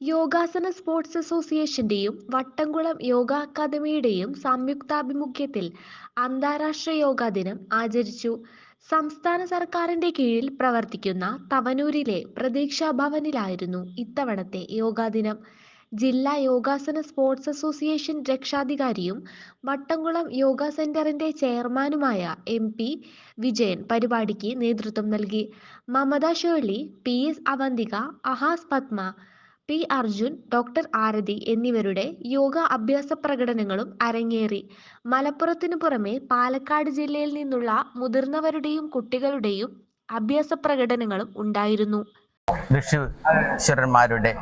യോഗാസന sports അസോസിയേഷന്റെയും Vattamkulam yoga അക്കാദമിയുടെയും സംയുക്താഭിമുഖ്യത്തിൽ അന്താരാഷ്ട്ര യോഗാ ദിനം ആചരിച്ചു. സംസ്ഥാന സർക്കാരിന്റെ കീഴിൽ പ്രവർത്തിക്കുന്ന തവനൂരിലെ പ്രതീക്ഷാ ഭവനിലായിരുന്നു ഇത്തവണത്തെ യോഗാദിനം. ജില്ലാ യോഗാസന സ്പോർട്സ് അസോസിയേഷൻ രക്ഷാധികാരിയും വട്ടംകുളം യോഗ സെന്ററിന്റെ ചെയർമാനുമായ MP വിജയൻ പരിപാടിക്ക് നേതൃത്വം നൽകി. Mamata Shirley, PS Avanthika, Ahas Padma, P. Arjun, doctor Aarathi എന്നിവരുടെ യോഗ അഭ്യാസ പ്രകടനങ്ങളും അരങ്ങേറി. മലപ്പുറത്തിനു പുറമെ പാലക്കാട് ജില്ലയിൽ നിന്നുള്ള മുതിർന്നവരുടെയും കുട്ടികളുടെയും അഭ്യാസ പ്രകടനങ്ങളും ഉണ്ടായിരുന്നു. ഋഷീശ്വരന്മാരുടെ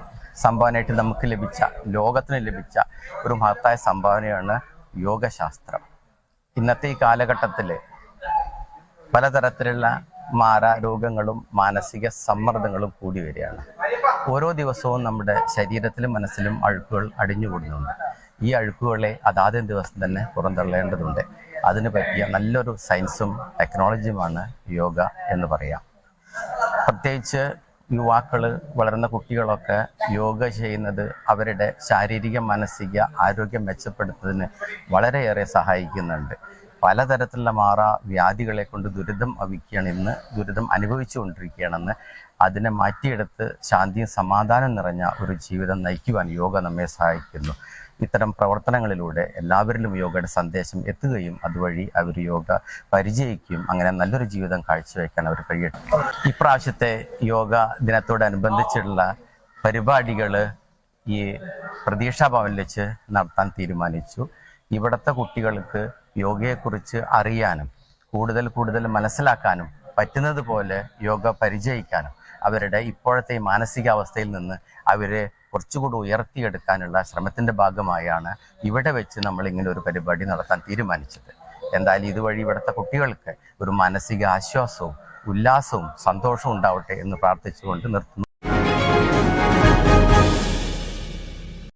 സംഭാവനയായിട്ട് നമുക്ക് ലഭിച്ച, ലോകത്തിന് ലഭിച്ച ഒരു മഹത്തായ സംഭാവനയാണ് യോഗശാസ്ത്രം. ഇന്നത്തെ ഈ കാലഘട്ടത്തിൽ പലതരത്തിലുള്ള മാരാരോഗങ്ങളും മാനസിക സമ്മർദ്ദങ്ങളും കൂടി വരികയാണ്. ഓരോ ദിവസവും നമ്മുടെ ശരീരത്തിലും മനസ്സിലും അഴുക്കുകൾ അടിഞ്ഞുകൂടുന്നുണ്ട്. ഈ അഴുക്കുകളെ അതാത് ദിവസം തന്നെ പുറന്തള്ളേണ്ടതുണ്ട്. അതിന് പറ്റിയ നല്ലൊരു സയൻസും ടെക്നോളജിയുമാണ് യോഗ എന്ന് പറയാം. പ്രത്യേകിച്ച് യുവാക്കൾ, വളർന്ന കുട്ടികളൊക്കെ യോഗ ചെയ്യുന്നത് അവരുടെ ശാരീരിക മാനസിക ആരോഗ്യം മെച്ചപ്പെടുത്തുന്നതിന് വളരെയേറെ സഹായിക്കുന്നുണ്ട്. പലതരത്തിലുള്ള വ്യാധികളെ കൊണ്ട് ദുരിതം ദുരിതം അനുഭവിച്ചു കൊണ്ടിരിക്കുകയാണെന്ന് അതിനെ മാറ്റിയെടുത്ത് ശാന്തിയും സമാധാനം നിറഞ്ഞ ഒരു ജീവിതം നയിക്കുവാൻ യോഗ നമ്മെ സഹായിക്കുന്നു. ഇത്തരം പ്രവർത്തനങ്ങളിലൂടെ എല്ലാവരിലും യോഗയുടെ സന്ദേശം എത്തുകയും അതുവഴി അവർ യോഗ പരിചയിക്കുകയും അങ്ങനെ നല്ലൊരു ജീവിതം കാഴ്ചവെക്കാൻ അവർ കഴിയട്ടെ. ഇപ്രാവശ്യത്തെ യോഗ ദിനത്തോടനുബന്ധിച്ചുള്ള പരിപാടികൾ ഈ പ്രതീക്ഷാ ഭവനിൽ വെച്ച് നടത്താൻ തീരുമാനിച്ചു. ഇവിടുത്തെ കുട്ടികൾക്ക് യോഗയെക്കുറിച്ച് അറിയാനും കൂടുതൽ മനസ്സിലാക്കാനും പറ്റുന്നത് പോലെ യോഗ പരിചയിക്കാനും അവരുടെ ഇപ്പോഴത്തെ മാനസികാവസ്ഥയിൽ നിന്ന് അവരെ കുറച്ചുകൂടി ഉയർത്തിയെടുക്കാനുള്ള ശ്രമത്തിൻ്റെ ഭാഗമായാണ് ഇവിടെ വെച്ച് നമ്മൾ ഇങ്ങനെ ഒരു പരിപാടി നടത്താൻ തീരുമാനിച്ചത്. എന്തായാലും ഇതുവഴി ഇവിടുത്തെ കുട്ടികൾക്ക് ഒരു മാനസിക ആശ്വാസവും ഉല്ലാസവും സന്തോഷവും ഉണ്ടാവട്ടെ എന്ന് പ്രാർത്ഥിച്ചുകൊണ്ട് നിർത്തുന്നു.